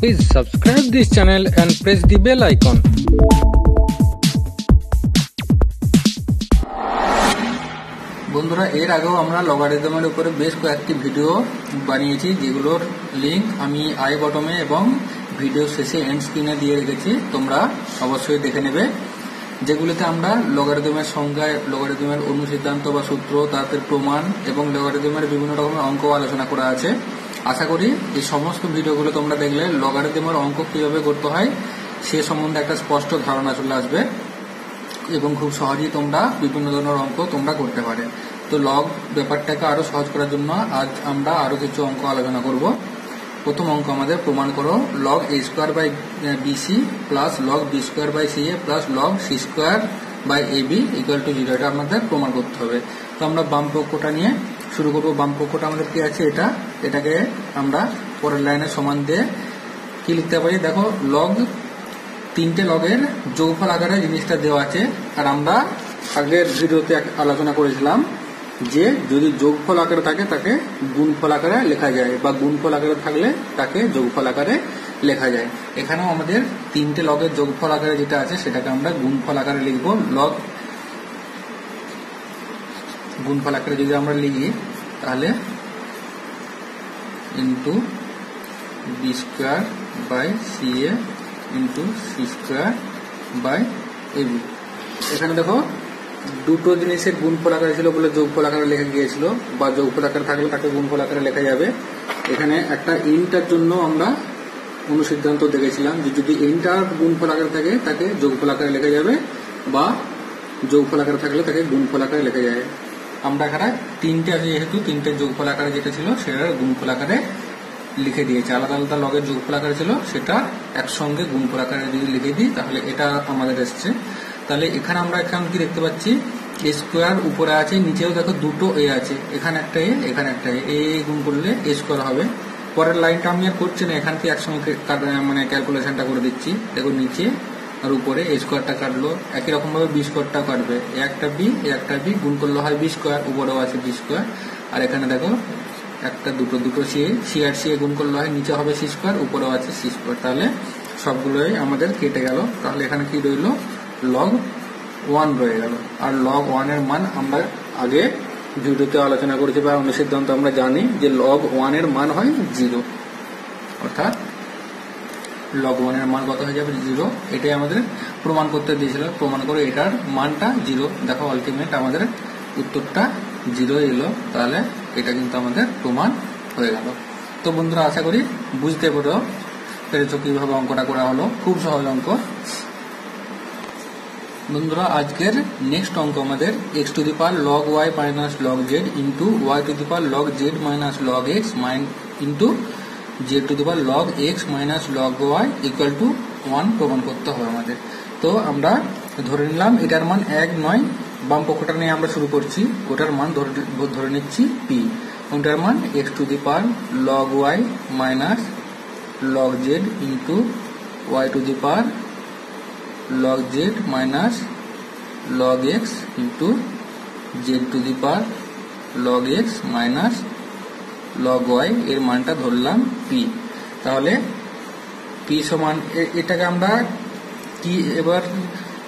Please subscribe this channel and press the bell icon. বন্ধুরা এর আগেও আমরা লগারিদমের উপরে বেশ কয়েকটি ভিডিও বানিয়েছি, যেগুলোর লিংক আমি আই বটমে এবং ভিডিও শেষে এন্ড স্ক্রিনে দিয়ে রেখেছি, তোমরা অবশ্যই দেখে নেবে। যেগুলোতে আমরা লগারিদমের সংজ্ঞা, লগারিদমের অনুসিদ্ধান্ত বা সূত্র, তাদের প্রমাণ এবং লগারিদমের বিভিন্ন রকমের অঙ্ক আলোচনা করা আছে। আশা করি এই সমস্ত ভিডিওগুলো তোমরা দেখলে লগারিদমের অঙ্ক কিভাবে করতে হয় সে সম্বন্ধে একটা স্পষ্ট ধারণা চলে আসবে এবং খুব সহজেই তোমরা বিভিন্ন ধরনের অঙ্ক তোমরা করতে পারে। তো লগ ব্যাপারটাকে আরো সহজ করার জন্য আজ আমরা আরো কিছু অঙ্ক আলোচনা করব। প্রথম অঙ্ক আমাদের প্রমাণ করো log A square by BC plus log B square by C A plus log C square by A B equal to 0। এটা আমাদের প্রমাণ করতে হবে। তো আমরা বাম পক্ষটা নিয়ে শুরু করবো। বাম পক্ষটা আমাদের কি আছে, এটাকে আমরা পরের লাইনের সমান দিয়ে কি লিখতে পারি, দেখো লগ তিনটে লগের যোগফল আকারে জিনিসটা দেওয়া আছে। আর আমরা আগের ভিডিওতে আলোচনা করেছিলাম যে যদি যোগফল আকারে থাকে তাকে গুণফল আকারে লেখা যায়, বা গুণফল আকারে থাকলে তাকে যোগফল আকারে লেখা যায়। এখানেও আমাদের তিনটে লগের যোগফল আকারে যেটা আছে সেটাকে আমরা গুণফল আকারে লিখবো। লগ গুণফল আকারে যদি আমরা লিখি তাহলে into B square by C A into C square by A B. এখানে দেখো দুটো জিনিসের গুণফল আকারে ছিল বলে যোগফল আকারে লেখা গিয়েছিল, বা যোগফল আকারে থাকলে তাকে গুণফল আকারে লেখা যাবে। এখানে একটা ইনটার জন্য আমরা অনুসিদ্ধান্ত দেখেছিলাম যে যদি ইনটার গুণফল আকারে থাকে তাকে যোগফল আকারে লেখা যাবে, বা যোগফল আকারে থাকলে তাকে গুণফল আকারে লেখা যাবে। আমরা এখানে তিনটে আছে, যেহেতু তিনটে যোগফল আকারে যেটা ছিল সেটার গুণফল আকারে লিখে দিয়েছে। আলাদা আলাদা লগের যোগফল আকারে ছিল সেটা একসঙ্গে গুণফল আকারে যদি লিখে দিই তাহলে এটা আমাদের এসছে। তাহলে এখানে আমরা এখন কি দেখতে পাচ্ছি, এ স্কোয়ার উপরে আছে, নিচেও দেখো দুটো এ আছে, এখানে একটা এ এখানে একটা এ গুণ করলে এ স্কোয়ার হবে। পরের লাইনটা আমি আর করছি না, এখান থেকে একসঙ্গে মানে ক্যালকুলেশনটা করে দিচ্ছি। দেখো নিচে আর উপরে এ স্কোয়ারটা কাটলো, একই রকম ভাবে বি স্কোয়ারটাও কাটবে। একটা বি গুণ করলে হয় বি স্কোয়ার, উপরেও আছে বি স্কোয়ার। আর এখানে দেখো একটা দুটো সি আর সি গুণ করলে হয় নিচে হবে সি স্কোয়ার, উপরেও আছে সি স্কোয়ার। তাহলে সবগুলোই আমাদের কেটে গেল। তাহলে এখানে কি রইল, লগ 1 রয়ে গেল। আর লগ 1 এর মান আমরা আগে ভিডিওতে আলোচনা করেছি বা অনুসিদ্ধান্ত আমরা জানি যে লগ 1 এর মান হয় 0, অর্থাৎ লগ 1 এর মান কত হয়ে যাবে 0। এটাই আমাদের প্রমাণ করতে দিয়েছিল। প্রমাণ করে এটার মানটা 0। দেখো আলটিমেট আমাদের উত্তরটা 0 এলো। তাহলে এটা কিন্তু আমাদের প্রমাণ হয়ে গেল। তো বন্ধুরা আশা করি বুঝতে পেরেছো কিভাবে অঙ্কটা করা হলো। খুব সহজ অঙ্ক। বন্ধুরা আজকের নেক্সট অঙ্ক আমাদের x to the power log y minus log z into y to the power log z minus log x into z to the power log x minus log y equal to 1 প্রমাণ করতে হবে আমাদের। তো আমরা ধরে নিলাম এটার মান 1 নয়। বাম পক্ষটা নিয়ে আমরা শুরু করছি, ওটার মান ধরে নিচ্ছি p। ওটার মান x to the power log y minus log z into y to the power log z minus log x into z to the power log x minus log y এর মানটা ধরলাম p। তাহলে p সমান এটাকে আমরা কি এবার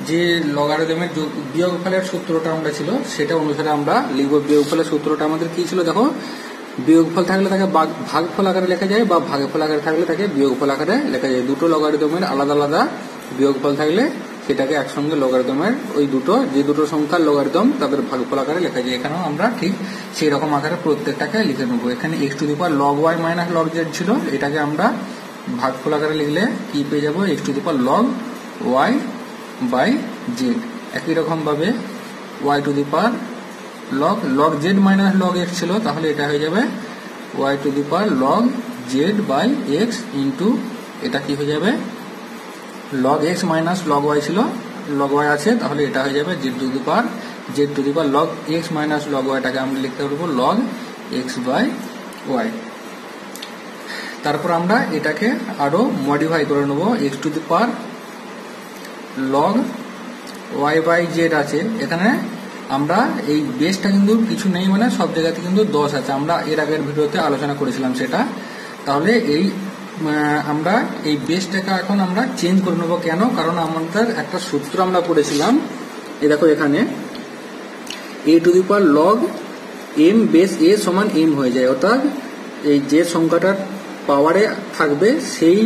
যে লগারিদমের বিয়োগফলের সূত্রটা আমরা ছিল সেটা অনুসারে আমরা লিখব। বিয়োগফলের সূত্রটা আমাদের কি ছিল, দেখো বিয়োগফল থাকলে তাকে ভাগফল আকারে লেখা যায়, বা ভাগফল আকারে থাকলে তাকে বিয়োগফল আকারে লেখা যায়। দুটো লগারিদমের আলাদা আলাদা বিয়োগফল থাকলে সেটাকে একসঙ্গে লগারিদমের ওই যে দুটো সংখ্যার লগারিদম তাদের ভাগফল আকারে লেখা যায়। এখানেও আমরা ঠিক সেই রকম আকারে প্রত্যেকটাকে লিখে নেব। এখানে x to the power log y minus log z ছিল, এটাকে আমরা ভাগফল আকারে লিখলে কি পেয়ে যাবো, x to the power log y by z। একই রকম ভাবে y to the power log z minus log x ছিল, তাহলে এটা হয়ে যাবে y to the power log z by x into এটা কি হয়ে যাবে log x minus log y ছিল, লগ y আছে, তাহলে এটা হয়ে যাবে z to the power log x minus log y টাকে আমরা লিখতে পারবো লগ x বাই y। তারপর আমরা এটাকে আরো মডিফাই করে নেব। x to the power log y by z আছে, এখানে আমরা এই বেসটা কিন্তু কিছু নেই, মানে সব জায়গাতে কিন্তু 10 আছে। আমরা এর আগের ভিডিওতে আলোচনা করেছিলাম সেটা। তাহলে এই আমরা এই বেসটাকে এখন আমরা চেঞ্জ করে নেবো। কেন? কারণ আমাদের একটা সূত্র আমরা পড়েছিলাম, এই দেখো এখানে a to the power log m base a সমান m হয়ে যায়, অর্থাৎ এই যে সংখ্যাটার পাওয়ারে থাকবে সেই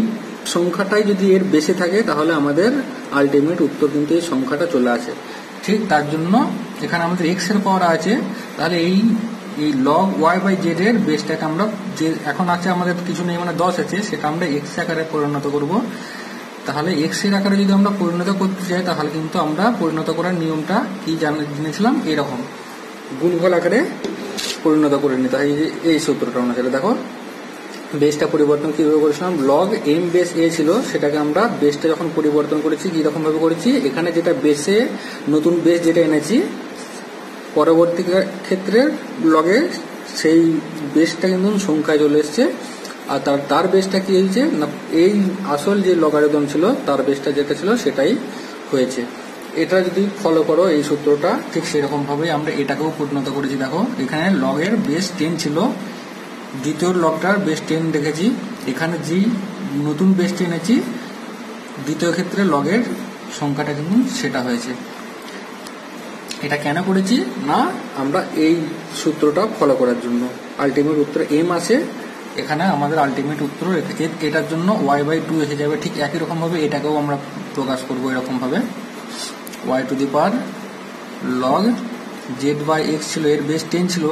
সংখ্যাটাই যদি এর বেসে থাকে তাহলে আমাদের আলটিমেট উত্তর কিন্তু এই সংখ্যাটা চলে আসে। ঠিক তার জন্য এখানে আমাদের x এর পাওয়ার আছে, তাহলে এই লগ ওয়াই বাই জেড এর বেসটাকে আমরা যে এখন আছে আমাদের কিছু নেই মানে 10 আছে, সেটা আমরা এক্স আকারে পরিণত করব। তাহলে এক্স এর আকারে যদি আমরা পরিণত করতে চাই তাহলে কিন্তু আমরা পরিণত করার নিয়মটা কি জেনেছিলাম, এরকম গুণফল আকারে পরিণত করে নিতে হয়। এই সূত্রটা অনুসারে দেখো বেসটা পরিবর্তন কিভাবে করেছিলাম, লগ এম বেস এ ছিল, সেটাকে আমরা বেসটা যখন পরিবর্তন করেছি কিরকম ভাবে করেছি, এখানে যেটা বেসে নতুন বেস যেটা এনেছি পরবর্তী ক্ষেত্রে লগে সেই বেসটা কিন্তু সংখ্যায় চলে এসছে, আর তার বেসটা কি হয়েছে না, এই আসল যে লগারিদম ছিল তার বেসটা যেটা ছিল সেটাই হয়েছে। এটা যদি ফলো করো এই সূত্রটা, ঠিক সেরকম ভাবে আমরা এটাকেও পরিণত করেছি। দেখো এখানে লগের বেস 10 ছিল, দ্বিতীয় লগটার বেস 10 দেখেছি, এখানে যে নতুন বেসটা এনেছি দ্বিতীয় ক্ষেত্রে লগের সংখ্যাটা কিন্তু সেটা হয়েছে। এটা কেন করেছি না, আমরা এই সূত্রটা ফলো করার জন্য। আলটিমেট উত্তর m আসে, এখানে আমাদের আলটিমেট উত্তর এটার জন্য y/2 এসে যাবে। ঠিক একই রকম ভাবে এটাকেও আমরা প্রকাশ করবো এরকম ভাবে, y to the power log z/x ছিল, এর বেস 10 ছিল,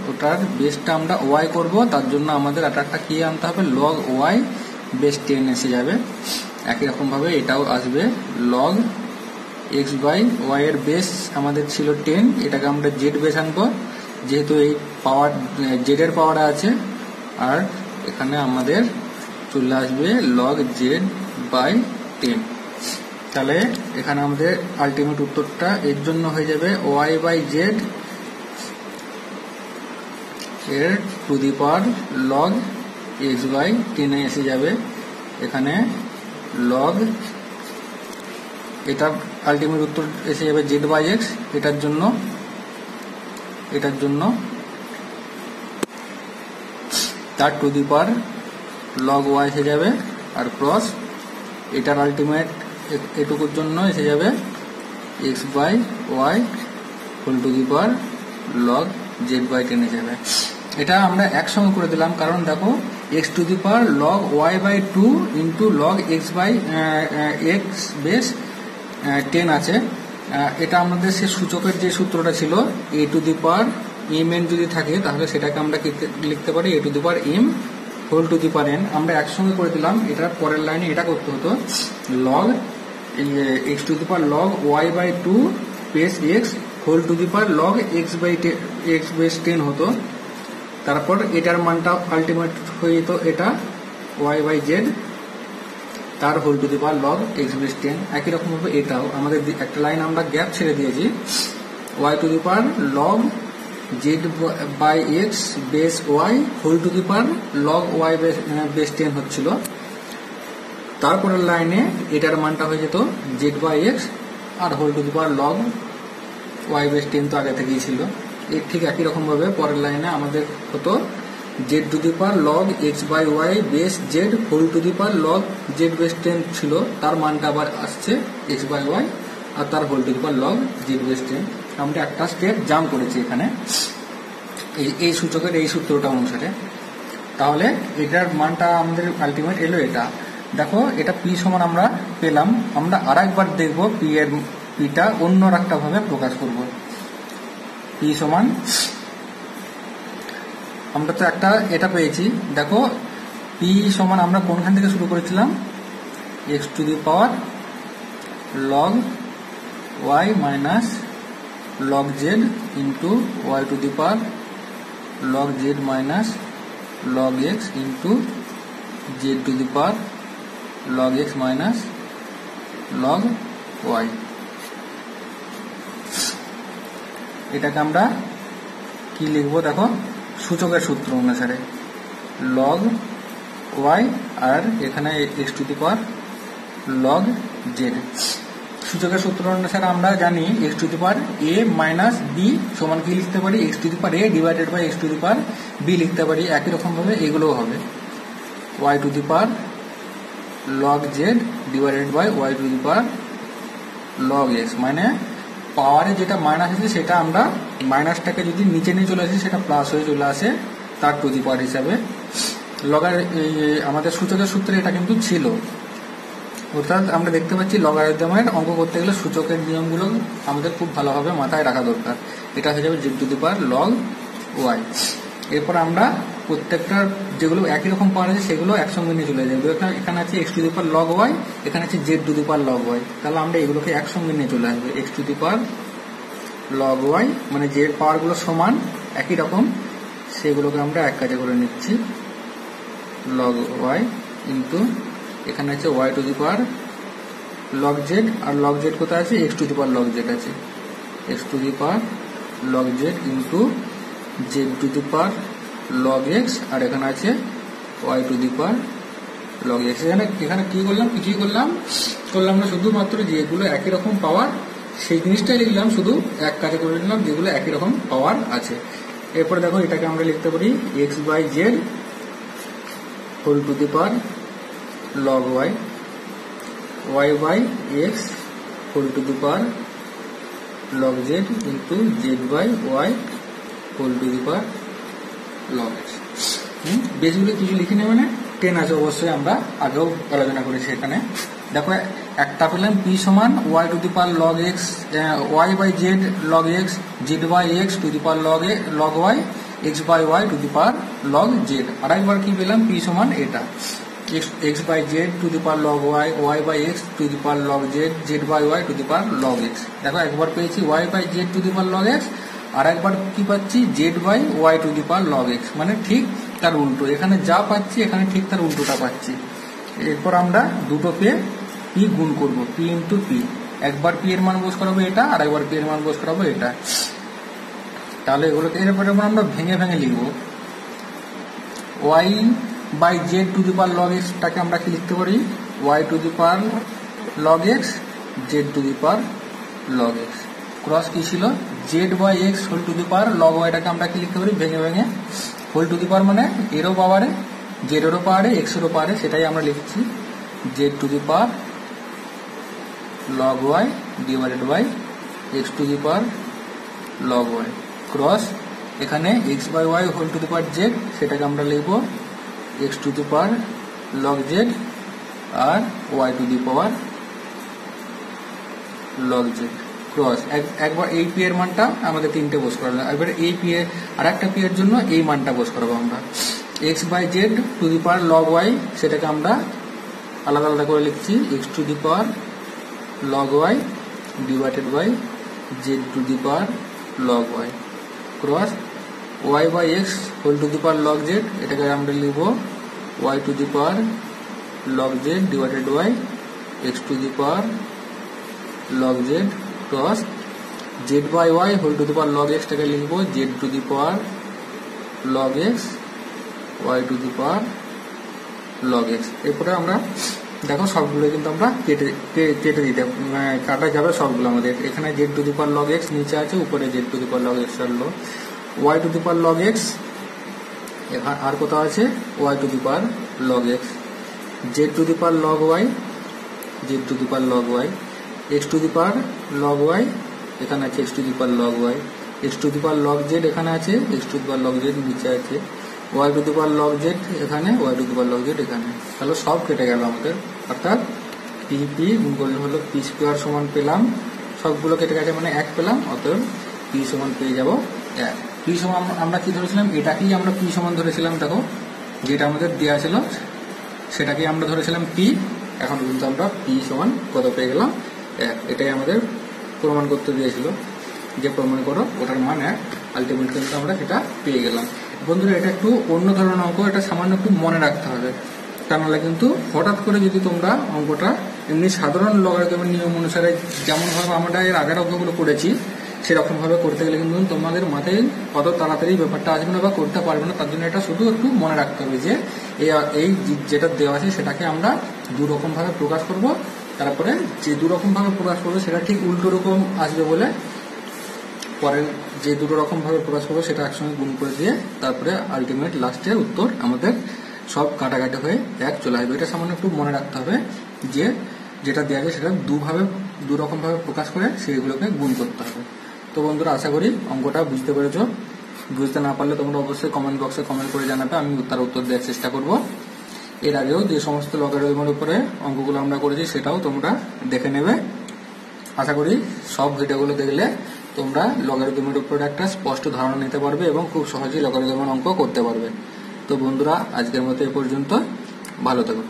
ওটার বেসটা আমরা y করব, তার জন্য আমাদের একটা কি আনতে হবে, লগ y বেস 10 এসে যাবে। একই রকম ভাবে এটাও আসবে, লগ x/y এর বেস আমাদের ছিল 10, এটাকে আমরা z বেস আনবো যেহেতু এই পাওয়ার z এর পাওয়ার আছে, আর এখানে আমাদের চলে আসবে লগ z/10। তাহলে এখানে আমাদের আলটিমেট উত্তরটা এর জন্য হয়ে যাবে y/z এর two the power log x/10 এসে যাবে। এখানে লগ এটা আলটিমেট উত্তর এসে যাবে z/x, এটার জন্য তার two the power log y এসে যাবে, আর ক্রস এটার আলটিমেট এটুকুর জন্য এসে যাবে x/y whole to the power log z/10 এসে যাবে। এটা আমরা একসঙ্গে করে দিলাম, কারণ দেখো x to the power log y/2 into log x base 10 আছে। এটা আমাদের সে সূচকের যে সূত্রটা ছিল a to the power mn যদি থাকে তাহলে সেটাকে আমরা লিখতে পারি a to the power m whole to the power n। আমরা একসঙ্গে করে দিলাম, এটার পরের লাইনে এটা করতে হতো log x to the power log y/2 base x whole to the power log x base 10 হতো, তারপর এটার মানটা আলটিমেট হয়ে যেত এটা y/z তার whole to the power log x base 10। একই রকম ভাবে এটাও আমাদের একটা লাইন আমরা গ্যাপ ছেড়ে দিয়েছি, y to the power log z/x base y whole to the power log y base 10 হচ্ছিল, তারপরের লাইনে এটার মানটা হয়ে যেত z/x আর whole to the power log y base 10 তো আগে থেকেই ছিল। এর ঠিক একই রকম ভাবে পরের লাইনে আমাদের হতো z to the power log x/y base z whole to the power log z base 10 ছিল, তার মানটা আবার আসছে x/y আর তার whole to the power log z base 10। আমরা একটা স্টেপ জাম্প করেছি এখানে এই সূচকের এই সূত্রটা অনুসারে। তাহলে এটার মানটা আমাদের আলটিমেট এলো এটা। দেখো এটা p সমান আমরা পেলাম, আমরা আরেকবার দেখব পিটা অন্য একটা ভাবে প্রকাশ করব। p সমান আমরা তো একটা এটা পেয়েছি, দেখো p সমান আমরা কোনখান থেকে শুরু করেছিলাম, x to the power log y minus log z into y to the power log z minus log x into z to the power log x minus log y। এটাকে আমরা কি লিখবো, দেখো সূচকের সূত্র অনুসারে log y আর এখানে x to the power log z। সূচকের সূত্র অনুসারে আমরা জানি x to the power a minus b সমান কি লিখতে পারি, x to the power a divided by x to the power b লিখতে পারি। একই রকম ভাবে এগুলোও হবে y to the power log z divided by y to the power log x, মানে পাওয়ারে যেটা মাইনাস আছে সেটা আমরা মাইনাসটাকে যদি নিচে নিয়ে চলে আসি সেটা প্লাস হয়ে চলে আসে তার টু দি পাওয়ার হিসাবে। লগার আমাদের সূচকের সূত্রে এটা কিন্তু ছিল, অর্থাৎ আমরা দেখতে পাচ্ছি লগারিদমের অঙ্ক করতে গেলে সূচকের নিয়মগুলো আমাদের খুব ভালোভাবে মাথায় রাখা দরকার। এটা হয়ে যাবে z to the power log y. এরপর আমরা প্রত্যেকটা যেগুলো একই রকম পাওয়ার আছে সেগুলো একসঙ্গে নিয়ে চলে যাবে। এখানে আছে x to the power log y, এখানে আছে z to the power log y, তাহলে আমরা এগুলোকে একসঙ্গে নিয়ে চলে আসবে। X to the power log y মানে যে পাওয়ারগুলো সমান একই রকম সেগুলোকে আমরা এক কাজে করে নিচ্ছি লগ ওয়াই ইন্টু এখানে আছে y to the power log z, আর লগ জেড কোথায় আছে x to the power log z আছে, x to the power log z into z to the power log x, আর এখানে আছে y to the power log x. এখানে কি করলাম, কিছুই করলাম না, শুধুমাত্র যেগুলো একই রকম পাওয়ার সেই জিনিসটাই লিখলাম, শুধু এক কাজে করে নিলাম যেগুলো একই রকম পাওয়ার আছে। এরপরে দেখো এটাকে আমরা লিখতে পারি x by z whole to the power log y, y by x whole to the power log z into z by y whole to the power log x. বেসগুলো কিছু লিখে নেবে না, 10 আছে অবশ্যই, আমরা আগেও আলোচনা করেছি। এখানে দেখো একটা পেলাম পি সমান y to the power log x, y by z log x, z by x to the power log y, x by y to the power log z. আর একবার কি পেলাম পি সমান এটা x by z to the power log y, y by x to the power log z, z by y to the power log x. দেখো একবার পেয়েছি y by z to the power log x, আর একবার কি পাচ্ছি z by y to the power log x, মানে ঠিক তার উল্টো। এখানে যা পাচ্ছি এখানে ঠিক তার উল্টোটা পাচ্ছি। এরপর আমরা দুটো পেয়ে পি গুণ করবো, পি ইন্টু পি। একবার পি এর মান বোঝ করাবো এটা, আর একবার পি এর মান বোঝ করাবো এটা। তাহলে এগুলোকে এরপরে আমরা ভেঙে ভেঙে লিখবো। Y by z to the power log x টাকে আমরা কি লিখতে পারি y to the power log x, z to the power log x. Cross কি ছিল z by x whole to the power log ওয়াইটাকে আমরা কি লিখতে পারি ভেঙে ভেঙে হোল টু দি পাওয়ার, মানে এরও পাওয়ারে জেডেরও পাওয়ারে এক্সেরও পাওয়ারে, সেটাই আমরা লিখছি z to the power log y divided by x to the power log y. Cross এখানে x by y whole to the power z, সেটাকে আমরা লিখবো x to the power log z, আর y to the power log z. Cross একবার এই P এর মানটা আমাদের তিনটে বোঝ করালো, একবার এই পি এর আর একটা পি এর জন্য এই মানটা বোঝ করাবো আমরা। X by z to the power log y, সেটাকে আমরা আলাদা আলাদা করে লিখছি x to the power log y divided by z to the power log y. Cross y by x whole to the power log z, এটাকে আমরা লিখবো y to the power log z divided by x to the power log z. Cross z by y whole to the power log x টাকে লিখবো z to the power log x y to the power log x. এরপরে আমরা দেখো সবগুলো কিন্তু আমরা কেটে দিতে কাটা যাবে সবগুলো আমাদের। এখানে z to the power log x নিচে আছে, উপরে z to the power log x আসলো, y to the power log x আর কোথাও আছে y to the power log x, z to the power log y, z to the power log y, x to the power log y, এখানে আছে x to the power log y, x to the power log z এখানে আছে, x to the power log z নিচে আছে, y to the power log z এখানে, y to the power log z এখানে। তাহলে সব কেটে গেল আমাদের, অর্থাৎ পি পি গুণ করলে হলো পি স্কোয়ার সমান পেলাম, সবগুলো কেটে গেছে মানে 1 পেলাম, অতএব পি সমান পেয়ে যাব 1। পি সমান আমরা কি ধরেছিলাম, এটাকেই আমরা পি সমান ধরেছিলাম। দেখো যেটা আমাদের দেওয়া ছিল সেটাকেই আমরা ধরেছিলাম পি, এখন কিন্তু আমরা পি সমান কত পেয়ে গেলাম 1। এটাই আমাদের প্রমাণ করতে দিয়েছিল যে প্রমাণ করো ওটার মান 1, আলটিমেট কিন্তু আমরা সেটা পেয়ে গেলাম। বন্ধুরা এটা একটু অন্য ধরনের অঙ্ক, এটা সামান্য একটু মনে রাখতে হবে, তা নাহলে কিন্তু হঠাৎ করে যদি তোমরা অঙ্কটা এমনি সাধারণ লগারিদমের নিয়ম অনুসারে যেমনভাবে আমরা এর আগের অঙ্কগুলো করেছি সেরকম ভাবে করতে গেলে কিন্তু তোমাদের মাথায় অত তাড়াতাড়ি ব্যাপারটা আসবে না বা করতে পারবে না। তার জন্য এটা শুধু একটু মনে রাখতে হবে যে এই যেটা দেওয়া আছে সেটাকে আমরা দুরকম ভাবে প্রকাশ করব, তারপরে যে দুরকম ভাবে প্রকাশ করবো সেটা ঠিক উল্টো রকম আসবে বলে পরের যে দুটো রকম ভাবে প্রকাশ করবো সেটা একসঙ্গে গুণ করে দিয়ে তারপরে আলটিমেট লাস্টে উত্তর আমাদের সব কাটাকাটি হয়ে 1 চলে আসবে। এটা সামান্য একটু মনে রাখতে হবে যে যেটা দেওয়া যায় সেটা দু রকম ভাবে প্রকাশ করে সেইগুলোকে গুণ করতে হবে। তো বন্ধুরা, আশা করি অঙ্কটা বুঝতে পেরেছো। বুঝতে না পারলে তোমরা অবশ্যই কমেন্ট বক্সে কমেন্ট করে জানাবে, আমি তার উত্তর দেওয়ার চেষ্টা করব। এর আগেও যে সমস্ত লগারিদমের উপরে অঙ্কগুলো আমরা করেছি সেটাও তোমরা দেখে নেবে। আশা করি সব ভিডিওগুলো দেখলে তোমরা লগারিদমের উপরে একটা স্পষ্ট ধারণা নিতে পারবে এবং খুব সহজেই লগারিদমের অঙ্ক করতে পারবে। তো বন্ধুরা, আজকের মতো এ পর্যন্ত। ভালো থেকো।